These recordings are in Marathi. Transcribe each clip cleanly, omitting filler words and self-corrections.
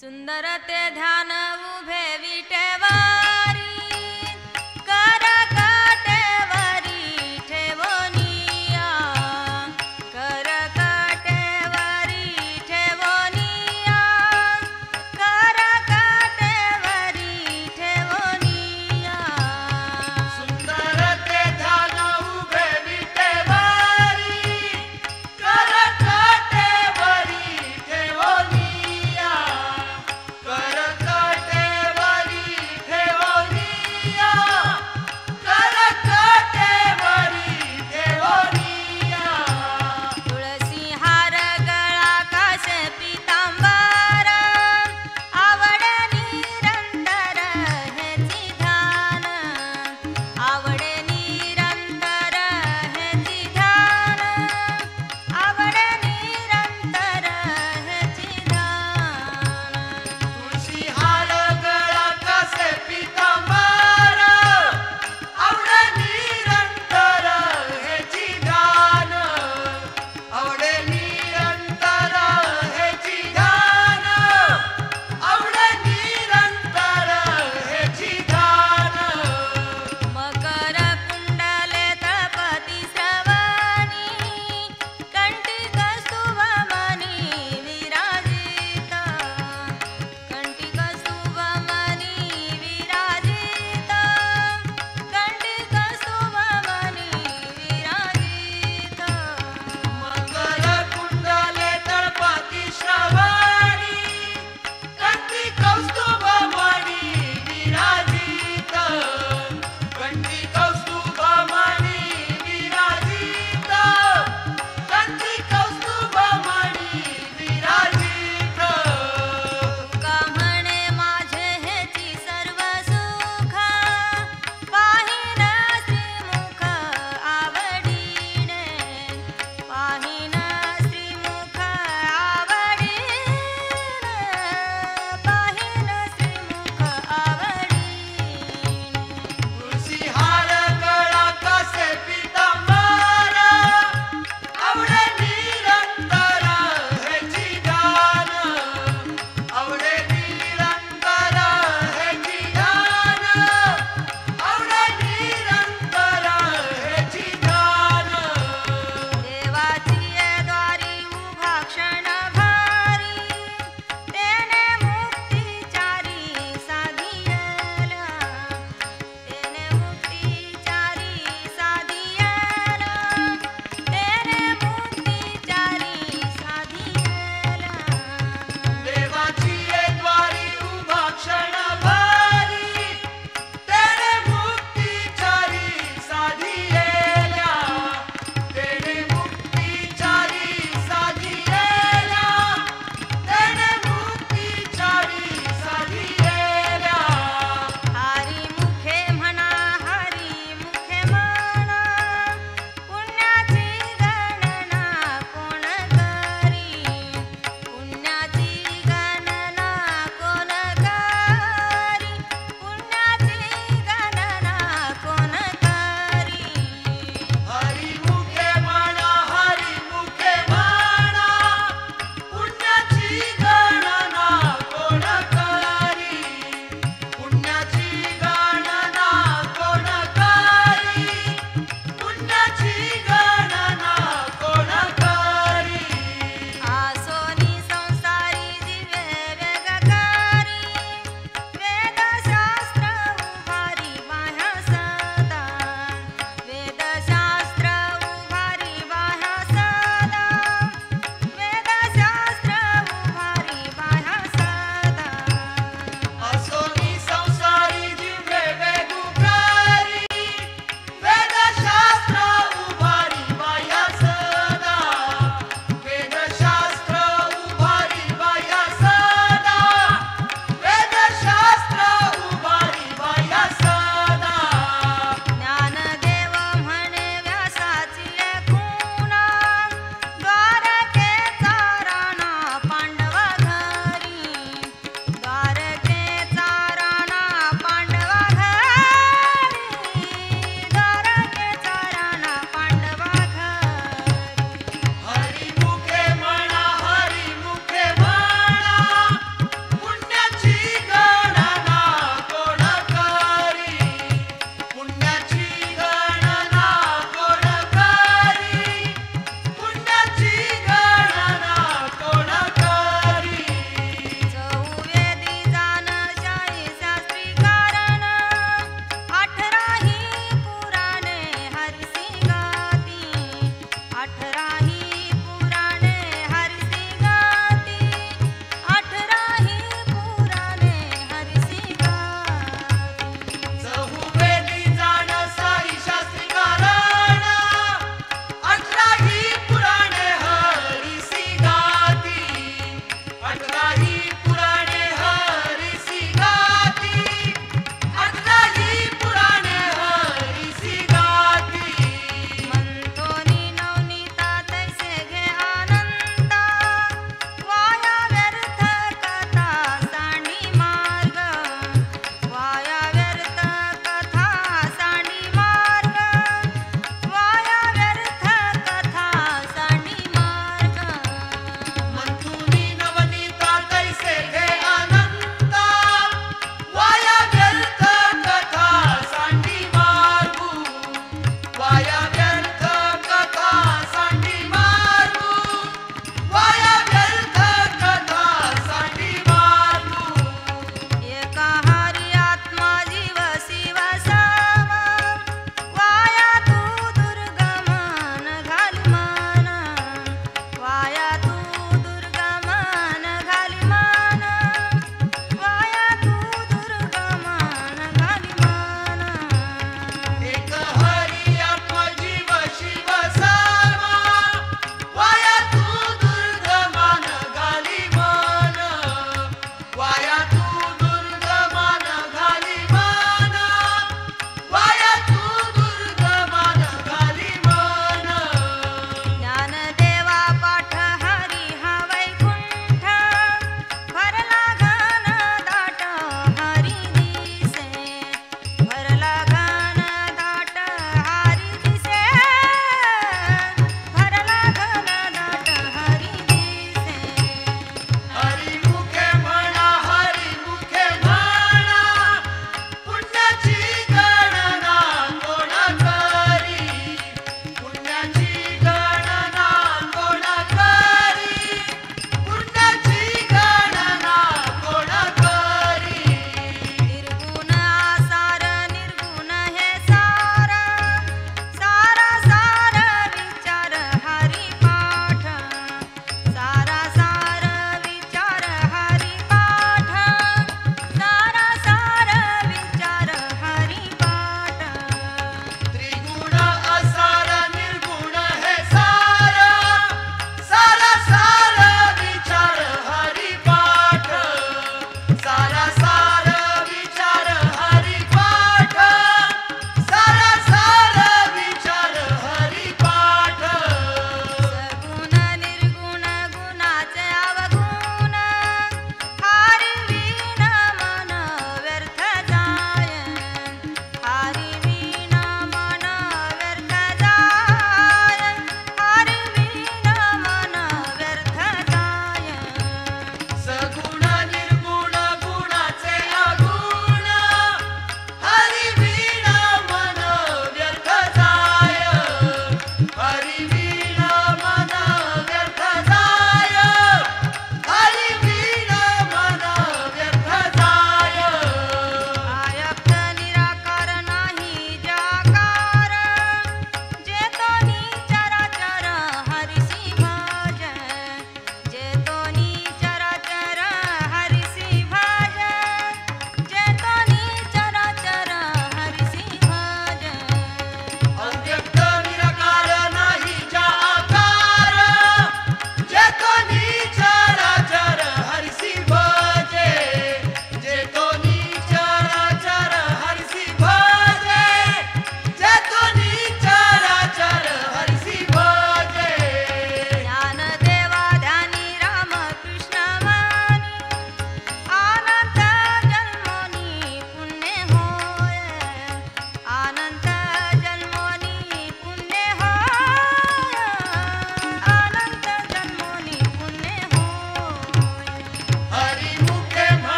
सुंदर ते ध्यान उभे विटेवारी कर काटेवरी ठेवोनिया कर काटेवरी ठेवोनिया कर काटेवरी ठेवोनिया सुंदर ते ध्यान उभे विटेवारी कर काटेवरी ठेवोनिया कर काटेवरी ठेवोनिया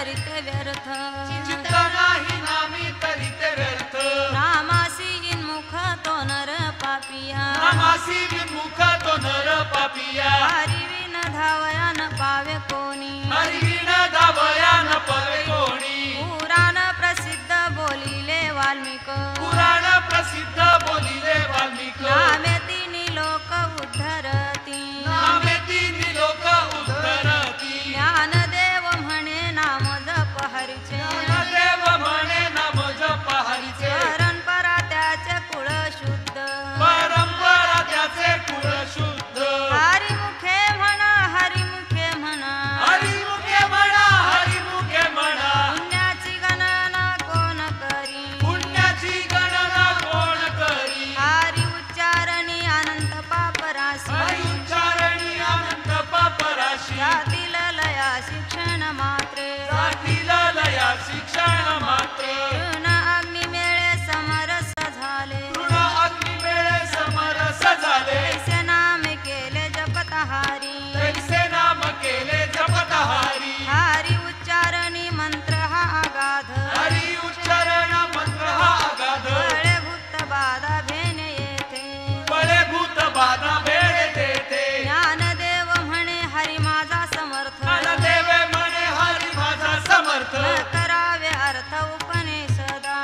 तरिते व्यर्थ चिंता नाही नामी तरी ते व्यर्थ नामासी इन्मुख तो नर पापिया नामासी विमुख तो नर पापिया हरिविन धावया न पावे कोणी हरिविण दावया न पवे कोणी पुराण प्रसिद्ध बोलिले वाल्मिक पुराण प्रसिद्ध बोलिले वाल्मिक नामे तिनी लोक उद्धरती नामे तिन्ही लोक उद्धरती ज्ञानदेव म्हणे नाम जप हरिचे ज्ञानदेव म्हणे नाम जप हरीचे परंपरा त्याचे कुळ शुद्ध परंपरा त्याचे कुळ शुद्ध हरिमुखे म्हणा हरिमुखे म्हणा हरिमुखे म्हणा हरिमुखे म्हणा पुण्याची गणना कोण करी पुण्याची गणना कोण करी हरि उच्चारणी अनंत पापराशी हरी उच्चारणी अनंत पापराशी जातील लया शिक्षण मात्रे जातील लया शिक्षण मात्र तृण अग्नी मेळे समरस झाले तृण अग्नी वेळे समरस झाले ऐसे नाम केले जपत हारी तैसे नाम केले जपत हरी हरि उच्चारणी मंत्र हा अगाध हरी उच्चारण मंत्र हा अगाध बळे भूत बाधा भेने येथे बळे भूत बाधा भेळ देते ज्ञानदेव म्हणे हरी माझा समर्थ ज्ञानदेव म्हणे हरी माझा समर्थ न करावे अर्थ उपनिषदा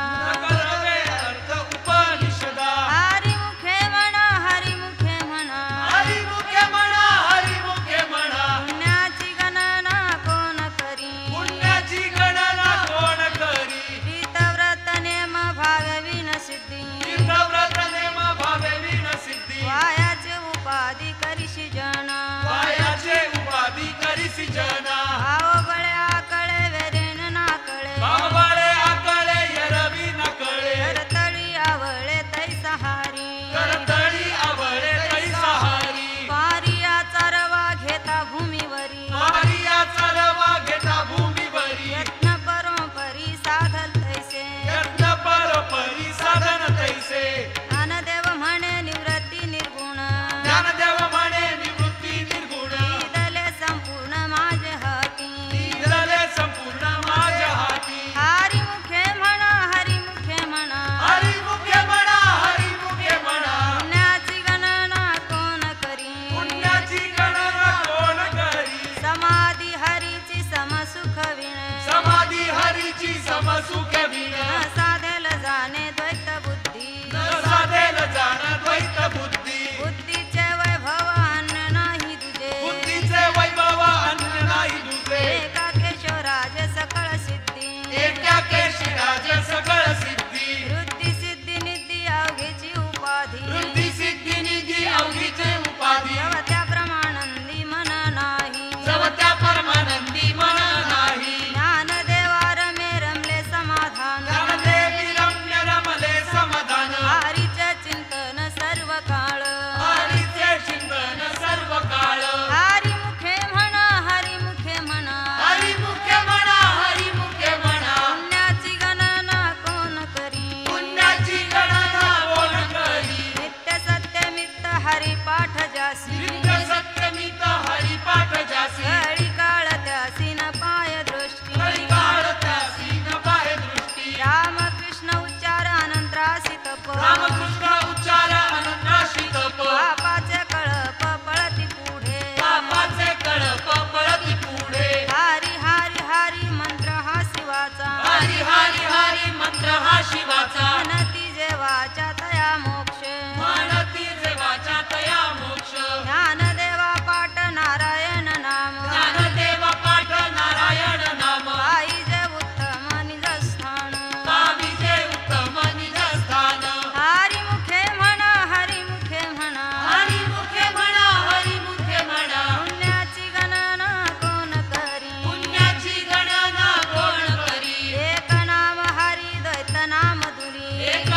करवे अर्थ उपनिषदा हरिमुखे म्हणा हरिमुखे म्हणा हरिमुखे म्हणा हरिमुखे म्हणा पुण्याची गणना कोण करी पुण्याची गणना कोण करी प्रीतव्रत नेम भागविन सिद्धी तीर्थव्रत नेम भावे विण सिद्धी वायाचे उपाधी करिशी जना वायाचे उपाधी करीसी जना भाव बळे आकळे वेरेन ना कळे बाबळे आकळे यरवी न कळे करतळी आवळे तैसा हारी करतळी आवळे तैसा हरी पारिया चारवा घेता भूमीवरी मारिया चरवा घेता भूमीवरी यत्न परोपरी साधल तैसे यत्न परोपरी साधन तैसे ज्ञानदेव म्हणे निवृत्ती निर्गुण ज्ञानदेव म्हणे निवृत्ती निर्गुण दिदले संपूर्ण माझे हाती दिले संपूर्ण माझ्या हाती हरिमुखे म्हणा हरिमुखे म्हणा हरिमुखे म्हणा हरिमुखे म्हणा पुण्याची गणना कोण करी पुण्याची गणना कोण करी समाधी हरीची समसुख विण समाधी हरीची समसुख विण न साधेल जाणे द्वैत बुद्धी न साधेल जाण द्वैत बुद्धी बुद्धीचे वैभव अन्न नाही तुझे बुद्धीचे वैभव अन्न नाही दुजे एका केशवराज सकळ सिद्धी एका केशिराज सगळ सिद्धी वृत्ती सिद्धी निधी अवघेची उपाधी वृद्धी सिद्धी निधी अवघीचे उपाधी त्या प्रमानंदी मन नाही जवत्या परमानंदी मन नाही ज्ञानदेवा रमे रमले समाधान ज्ञानदेवी रम्य रमले समाधान हरीचे चिंतन सर्व काळ हरीचे चिंतन सर्व काळ हरिमुखे म्हणा हरिमुखे म्हणा हरिमुखे म्हणा हरिमुखे म्हणा पुण्याची गणना कोण करी पुण्याची गणना कोण करी नित्य सत्य मित्त हरिपाठ जासी नित्य सत्यमित हरिपाठ जासी घडी काळ त्यासी न पाय दृष्टी हरिकाळ त्यासी न पाहे दृष्टी रामकृष्ण उच्चार अनंतरासी तप रामकृष्ण उच्चार अनंताशी तप पापाचे कळप पळती पुढे पापाचे कळप पळती पुढे हरी हरी हरी मंत्र हा शिवाचा हरी हरी हरी मंत्र हा शिवाचा म्हणती जेवाच्या तया मोक्ष म्हणती देवाच्या तया मोक्ष ज्ञानदेवा पाठ नारायण नाम ज्ञानदेव पाठ नारायण नाम पाहिजे उत्तम निज स्थान पाविजे उत्तम निज स्थान हरिमुखे म्हणा हरिमुखे म्हणा हरिमुखे म्हणा हरिमुखे म्हणा पुण्याची गणना कोण करी पुण्याची गणना कोण करी एक नाम हरी द्वैत नाम दुरी एक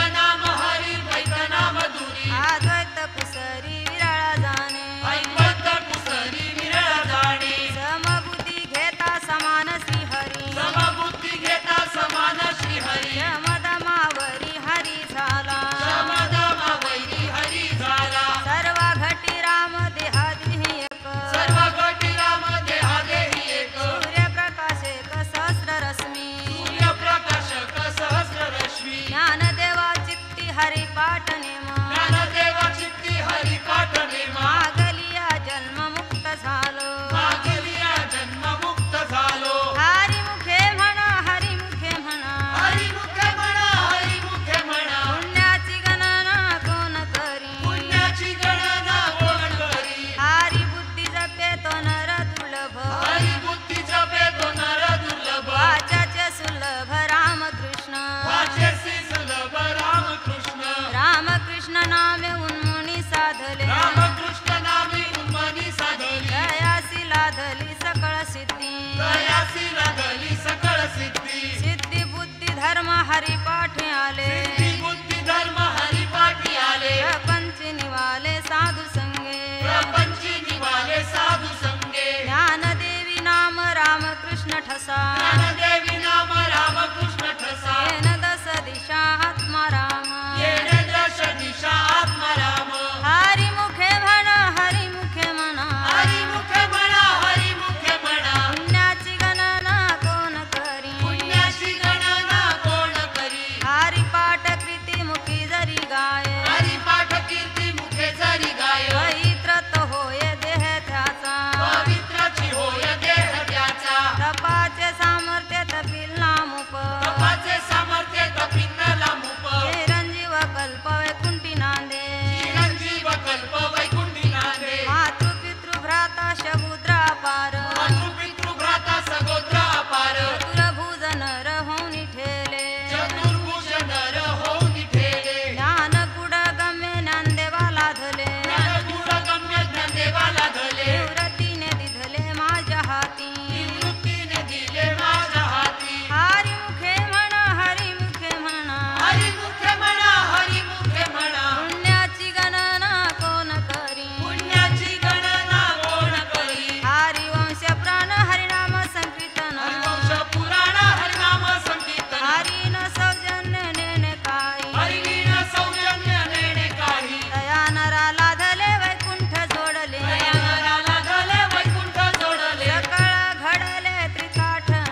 ठसा ज्ञानदेवी नाम रामकृष्ण ठसा येन दश दिशा आत्मा राम येन दश दिशा आत्माराम हरी मुखे म्हणा हरी मुखे म्हणा हरी मुखे म्हणा हरी मुखे म्हणा पुण्याची गणना कोण करी पुण्याची गणना कोण करी हरी पाठ कृती मुखी जरी गाय हरी पाठ कीर्ती मुखे जरी गाय पवित्र तो होय देह त्याचा पवित्राची होय देह त्याचा तपाचे सामर्थ्य तपिल नामुप तपाचे सामर्थ्य कपिंदला मुप चिरंजीव कल्प वैकुंठी नांदे चिरंजीव कल्प वैकुंठी नांदे मातृपितृ भ्राता शबुद्रा पार मातृपितृ भ्राता सगोत्र अपार चतुरभुज नर होऊनी ठेले चतुर्भुज नर होऊन ठेले ज्ञान कुड गम्य ज्ञानदेवाला धले ज्ञानगुणगम्य ज्ञानदेवाला धले निवृत्तीने दिधले माझ्या हाती निवृत्तीने दिले माझ्या हाती हरी मुखे म्हणा हरी मुखे म्हणा हरी मुखे म्हणा हरी मुखे म्हणा पुण्याची गणना कोण करी पुण्याची गणना कोण करी हरिवंश प्राण हरिनाम संकीर्तन हरिवंश पुराण हरिनाम संकीर्तन हरिन सौजन्य नेणे काही हरिलीन सौजन्य नेणे काही दया नराला धले वैकुंठ जोडले नराला धले वैकुंठ जोडले सकळ घडले त्रिकाठन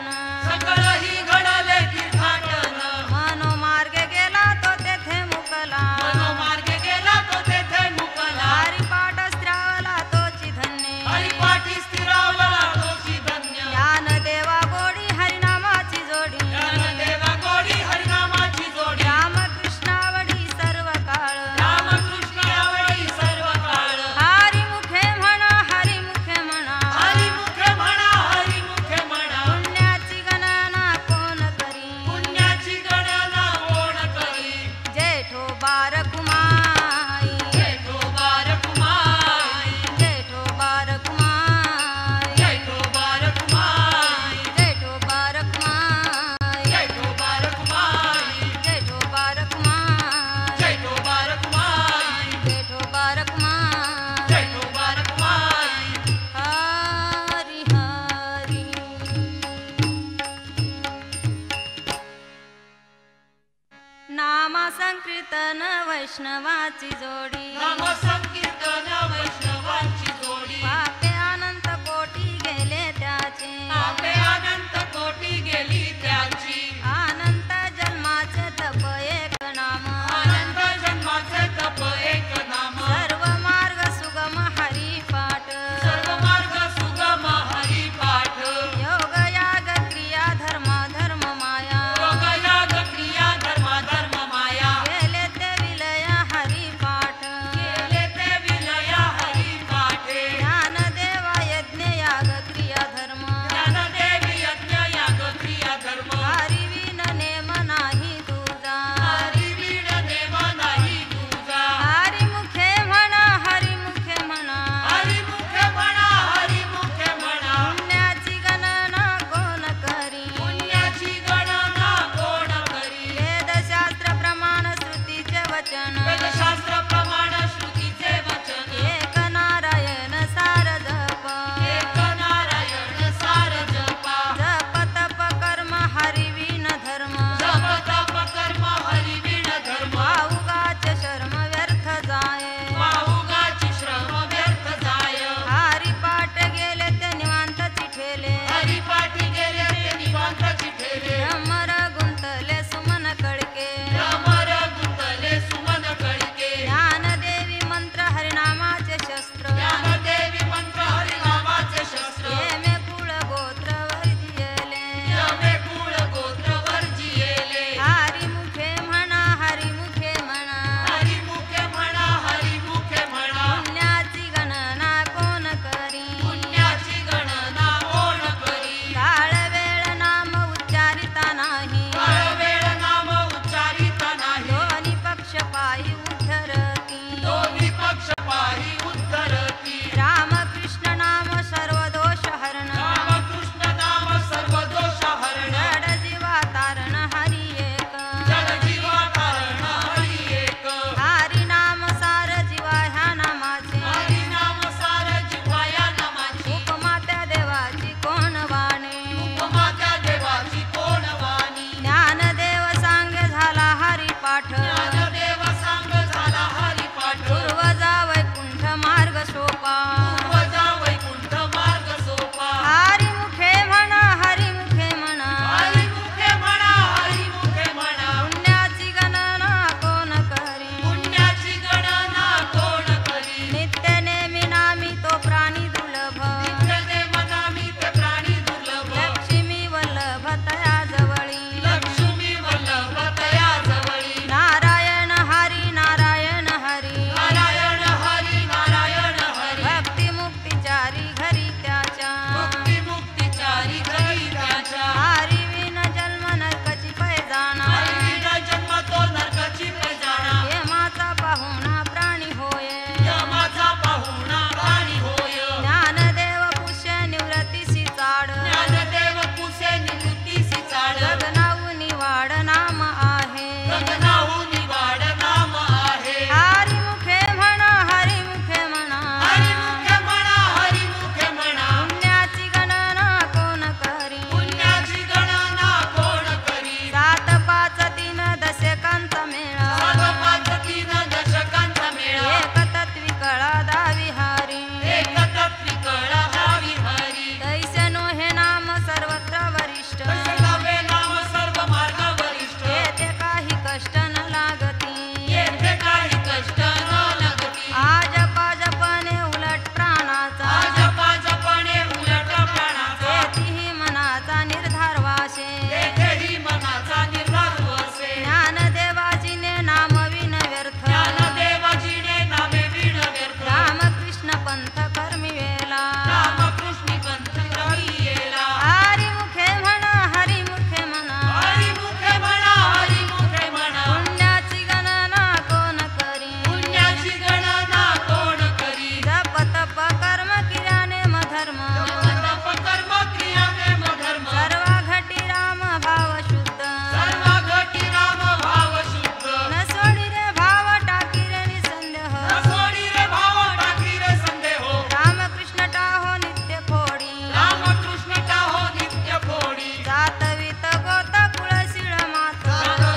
सकळही घडले तीर्थाटन मनोमार्गे गेला तो तेथे मुकला मनोमार्गे गेला तो तेथे मुकला हरिपाठ स्त्रावला तोची धन्य हरिपाठी स्थिरावला तोची धन्य ज्ञानदेवा गोडी हरिनामाची जोडी ज्ञानदेवा गोडी हरिनामाची जोडी रामकृष्णावडी सर्व काळ रामकृष्ण आवडी सर्व काळ हरी मुखे म्हणा हरी मुखे म्हणा हरी मुखे म्हणा हरी मुखे म्हणा पुण्याची गणना कोण करी पुण्याची गणना कोण करी जेठो बार कुमाई जैठो बार कुमाई जेठो बार कुमाई जैठो बार कुमाई जेठो बार कुमाई जैठो बार कुमाई जेठो बार कुमाई जैठो बार कुमाई जेठो बार कुमाई जैठो बार कुमाई हरी हरी नामा संकीर्तन वैष्णवाची जोडी नाम संकीर्तन वैष्णवांची जोडी पापे अनंत कोटी गेले त्याचे आपे अनंत कोटी गेली त्याची अनंत जन्माचे तप एक नाम अनंत जन्माचे तप एक नाम सर्व मार्ग सुगम हरी पाठ सर्व मार्ग सुगम हरी पाठ योग याग क्रिया धर्म धर्म माया योग याग क्रिया धर्म धर्म माया गेले ते विलय हरी पाठ केले ते विलय हरी पाठे ज्ञान देवा यज्ञ याग क्रिया धर्म ज्ञानदेवी यज्ञ याग आशे तेथेही मनाचा निर्धार असे ज्ञानदेवाजीने नाम विन व्यर्थ ज्ञानदेवाजीने नामे विण व्यर्थ रामकृष्ण पंथ कर्मी वेला रामकृष्णी पंथ क्रमी येला हरिमुखे म्हणा हरिमुखे म्हणा हरिमुखे म्हणा हरिमुखे म्हणा पुण्याची गणना कोण करी पुण्याची गणना कोण करी जप तप कर्म क्रियाने मधर्म तप कर्म क्रियाने धर्म सर्वा घटी राम भाव शुद्ध सर्व घटी राम भाव शुद्ध न सोडी रे भाव टाकी रे निसंदेह सोडी रे भाव टाकी रे संदेह रामकृष्ण टाहो नित्य खोडी रामकृष्ण टाहो नित्य फोडी जातवित गोत कुळशीळ मात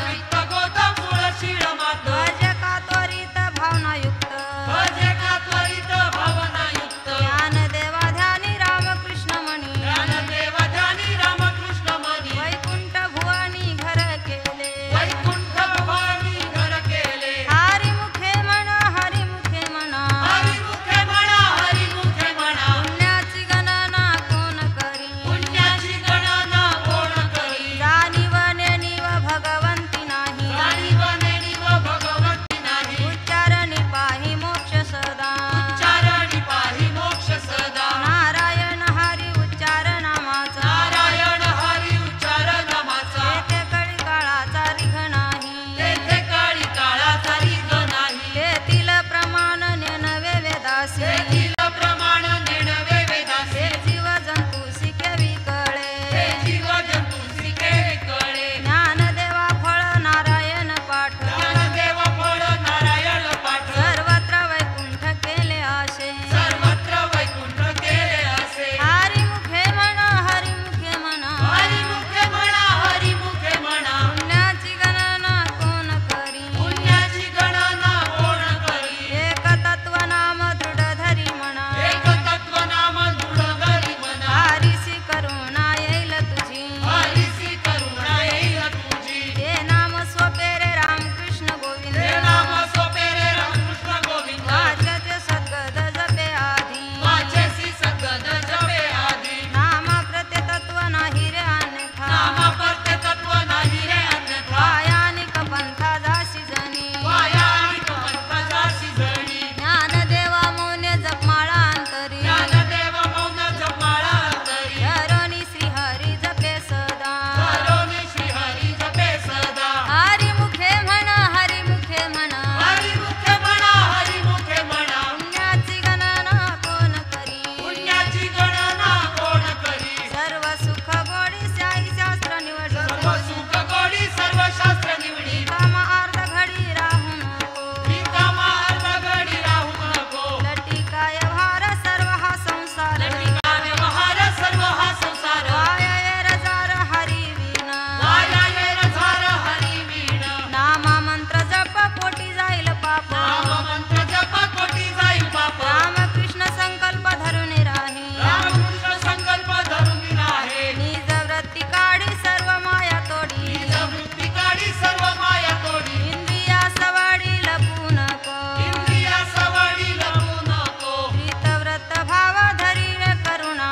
वित्त गोत कुळ शीळ मात भज का त्वरित भावनायुक्त भजे का त्वरित भावनायुक्त ज्ञानदेवा ध्यानी रामकृष्ण मणी ज्ञानदेव ध्यानी रामकृष्ण मनी वैकुंठ भुवनी घर केले वैकुंठ भवानी घर केले हरिमुखे म्हणा हरिमुखे म्हणा हरिमुखे म्हणा हरिमुखे म्हणा पुण्याची गणना कोण करी पुण्याची गणना कोण करी जाणीव नेणीव भगवंती नाही जाणीवनेनी व भगवंती नाही उच्चारणी पाही मोक्ष सदा उच्चारणी पाही मोक्ष सदा नारायण हरी उच्चार नामाचा नारायण हरी उच्चार नामाचा येथे कळी काळाचा रिघ नाही तेथे काळी काळाचा रीग नाही तेथील प्रमाण नेनवे वेदासी तेथील प्रमाण नेणवे वेदासी हे जीव जंतू शिकेवी कळे हे जीव जंतू शिके कळे ज्ञानदेवा फळ नारायण पाठ ज्ञानदेव फळ नारायण पाठ सर्वत्र वैकुंठ केले आशे सर्वत्र वैकुंठ केले असे हरिमुखे म्हणा हरिमुखे म्हणा हरिमुखे म्हणा हरिमुखे म्हणा पुण्याची गणना कोण करी पुण्याची गणना कोण करी एक तत्व नाम दृढ धरी म्हणा एक तत्व नाम दृढ धरी म्हणा हरिसी करुणा येईल तुझी हरिसी करुणा येईल तुझी ते नाम स्वपेरे रामकृष्ण गोविंद हे नाम सोपे रे रामकृष्ण गोविंद वाच्याचे सद्गद जपे आधी वाचेसी सद्गद जपे आधी नामा प्रत्ये तत्व नाही रे अन्यथा नामा परते तत्व नाही रे अन्यथा वायानिक पंथा जाशी जणी वायानिक पंथाची जणी ज्ञानदेवा मौने जपमाळा अंतरी ज्ञानदेव मौन जपाळा अंतरी धरोनी श्रीहरी जपे सदा करोनी श्री हरी जपे सदा हरिमुखे म्हणा हरिमुखे म्हणा हरिमुखे म्हणा हरिमुखे म्हणा पुण्याची गणना कोण करी पुण्याची गणना कोण करी सर्व सुख गोडी शाही शास्त्र निवडी सर्व सुख गोडी सर्व शास्त्र निवडी काम अर्ध घडी राहू नको रिकामा अर्ध घडी राहू नको लटिकाय भार सर्व हा संसार लटिका व्यवहार सर्व हा संसार वाया ये रजार हरी विना वाया येर झार हरी वीण नामा मंत्र जप पोटी जाईल पाप नाम मंत्र जप कोटी जाईल पाप रामकृष्ण संकल्प धरून राही रामकृष्ण संकल्प धरून आहे निज वृत्ती काढी सर्व माया तोडी निज वृत्ती काढी सर्व माया तोडी इंद्रिया सवाडी लपू नको इंद्रिया सवाडी लपू नको प्रीतव्रत भाव धरी रे करुणा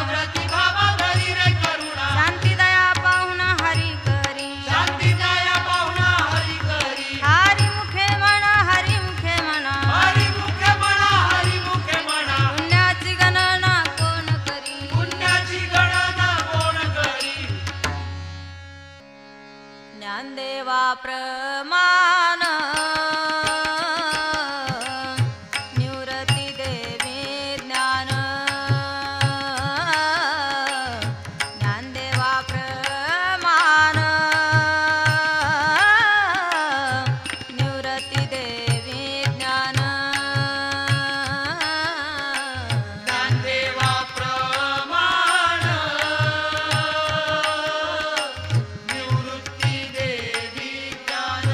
व्रती भाव धरी रे करुणा शांती दया पाहुन हरी करी शांती दया पाहुणा हरी करी हरिमुखे म्हणा हरिमुखे म्हणा हरिमुखे म्हणा हरिमुखे म्हणा पुण्याची गणना कोण करी पुण्याची गणना कोण करी ज्ञानदेवा प्रमाण निवृत्ती देवी ज्ञान ज्ञानदेवा प्रमाण निवृत्ती देवी ज्ञान ज्ञानदेवा प्रमाण निवृत्ती देवी ज्ञान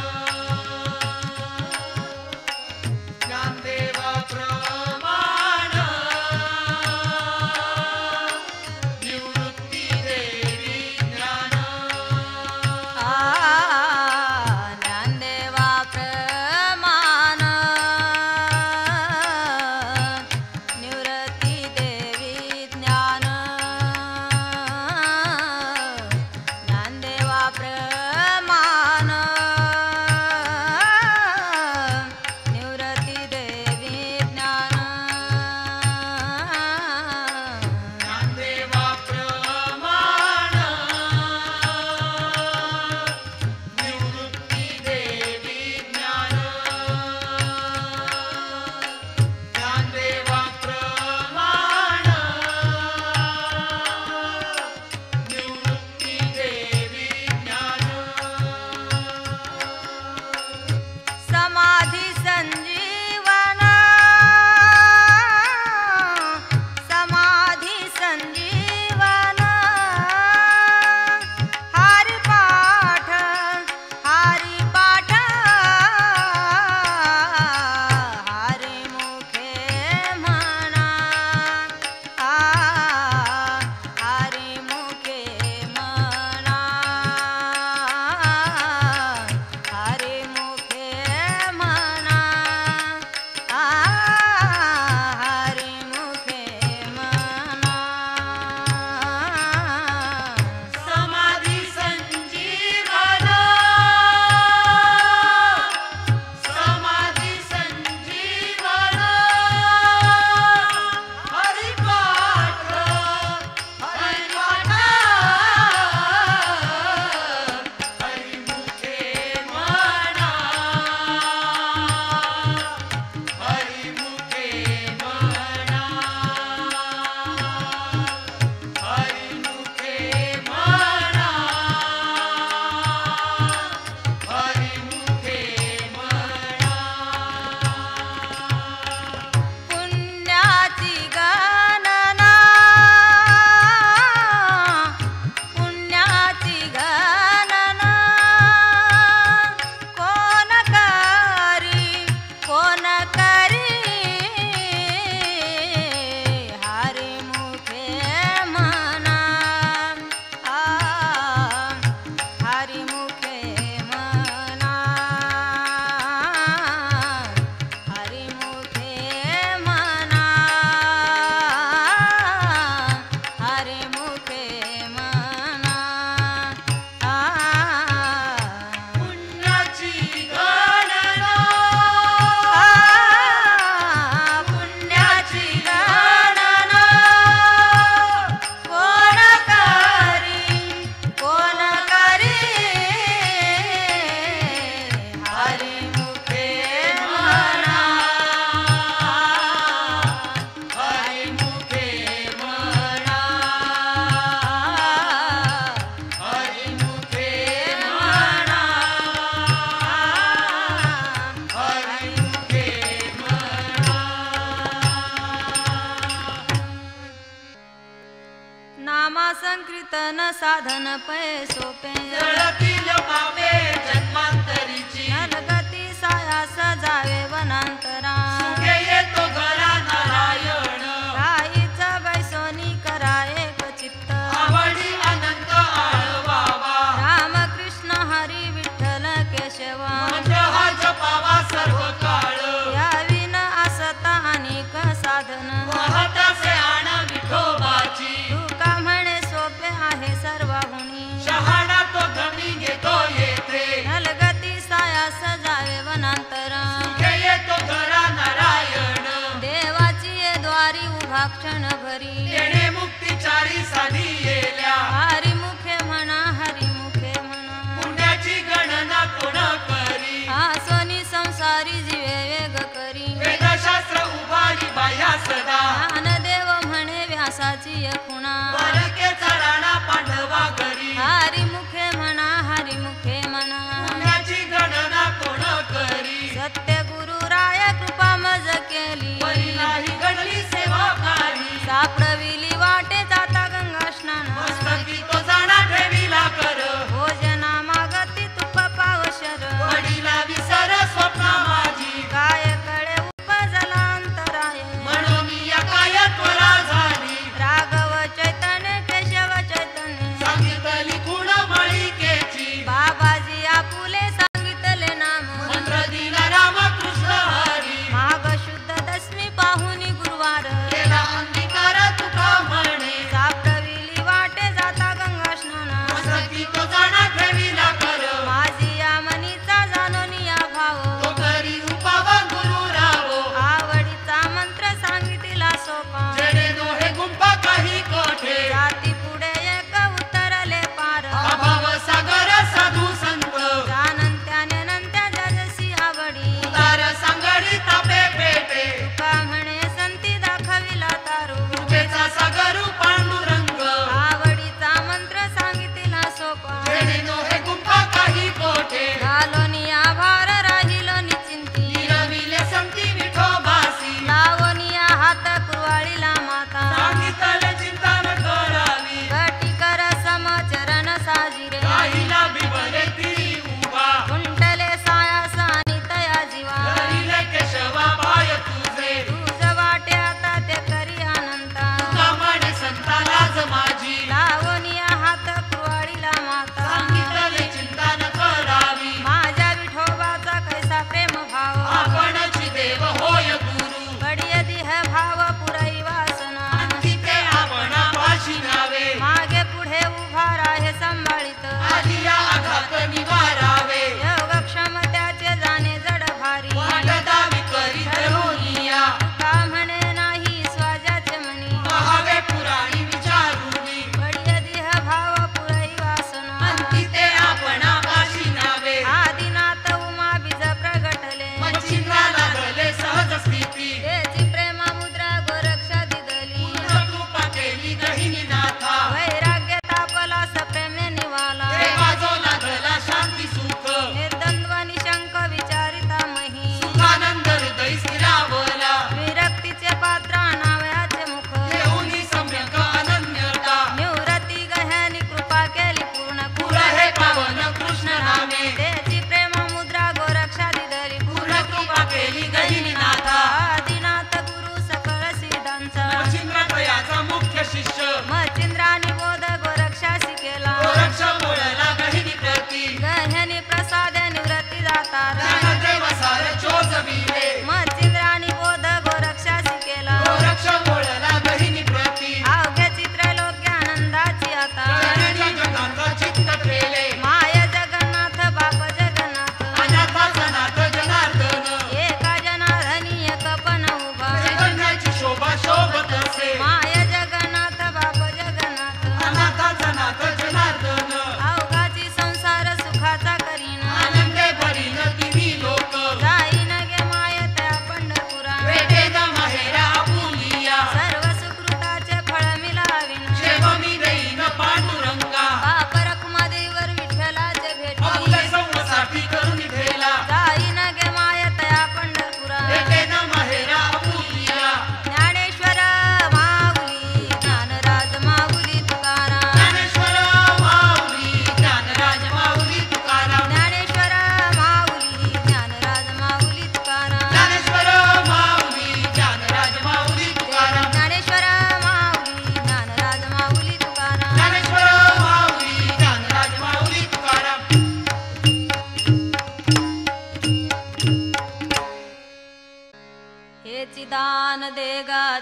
साधन पै सोपे जळतील पापे जन्मांतरीची नलगती सायास जावे वनांतरा सुखे येतो घरा नारायण राईच बैसोनी करा एक चित्त आवडी अनंत आळवावा राम कृष्ण हरी विठ्ठल केशव मंत्र हा जपावा सर्व काळ याविन असता अनेक साधन वाहतासे आण विठोबाची तुका म्हणे सोपे आहे सर्वहुनी शहाणा तो धमी घेतो येथे नलगती सायास जावे वनांतरा सुखे येतो घरा नारायण देवाची ये द्वारी उभा क्षण भरी येणे मुक्तीचारी साधी येल्या हरी मुखे म्हणा हरी मुखे म्हणा पुण्याची गणना कोण करी आसोनी संसारी जीवे वेग करी वेदशास्त्र उभारी बाह्या सदा ज्ञानदेव म्हणे व्यासाची खुणा द्वारकेचा राणा पांडवा घरी हरी मुखे म्हणा हरी मुखे म्हणा पुण्याची गणना कोण करी सत्य गुरु राय कृपा मज केली परी नाही घडली सेवाकारी सापडविली वाटे जाता गंगा स्नान मस्तकी तो जाणा ठेविला कर भोजना मागती तुप पावशर वडिला विसर स्वप्न माझी काय कळे उपजला अंतराय म्हणून या काय त्वरा झाली राघव चैतन्य केशव चैतन्य सांगितली गुण माळिकेची बाबाजी आपुले सांगितले नाम मंत्र दिला रामकृष्ण हरी माघ शुद्ध दशमी पाहुनी गुरुवार केला अंगीकार तुका म्हणे सापडविली वाटे जाता गंगा स्नान मस्तकी तो जाणा ठेविला कर माझी या मनीचा जाणून या भाव तो करी उपावा गुरु रावो आवडीचा मंत्र सांगितला सोपा जेणे दोहे गुंपा काही कोठे जाती पुढे एक उतरले पार अभाव सागर साधू संत जाणत्याने नंत्या जजसी आवडी उतार सांगडी तापे पेटे तुका म्हणे संती दाखविला तारू कृपेचा सागर पांडुरंग आवडीचा मंत्र सांगितला सोपा जेणे दोहे गुंपा काही कोठे घालोनिया भार राहिलो निचिंती हिरविले संती विठोबासी लावनिया हात कुरवाळीला माता सांगितले चिंता न करावी गटी कर समचरण साजिरे राहिला बिबले ती उभा कुंटले सायास आणि तया जीवा धरिले केशवा पाय तुझे तुझ वाटे आता ते करी अनंता कामाने संतालाच माझी लावनिया हात कुरवाळीला माता सांगितले चिंता न करावी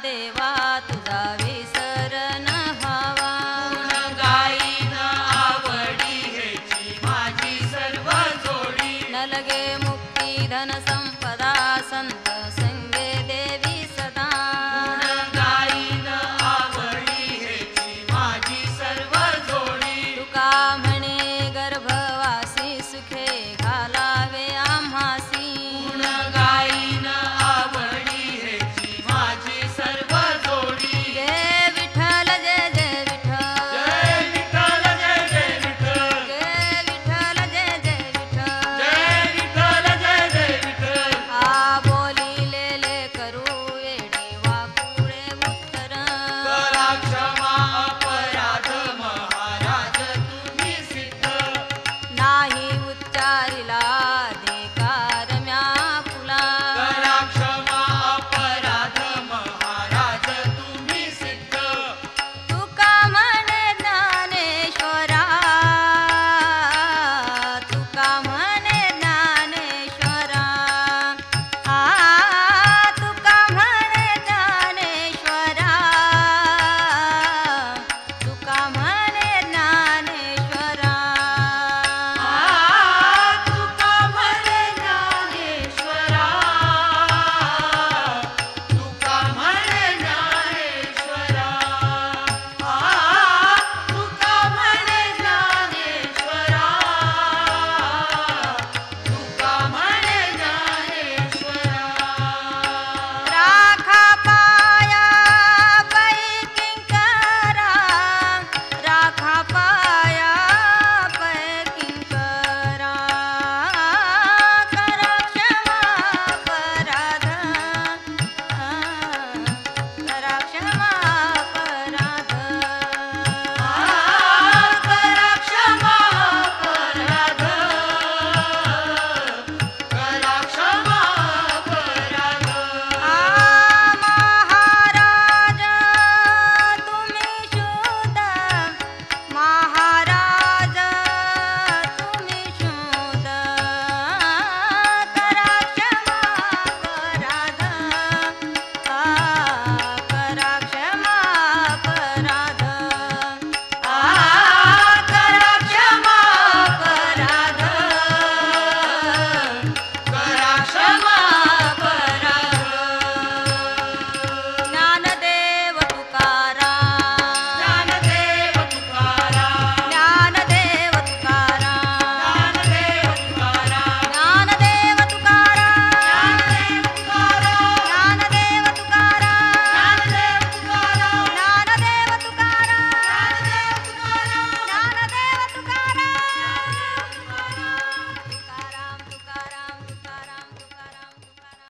देव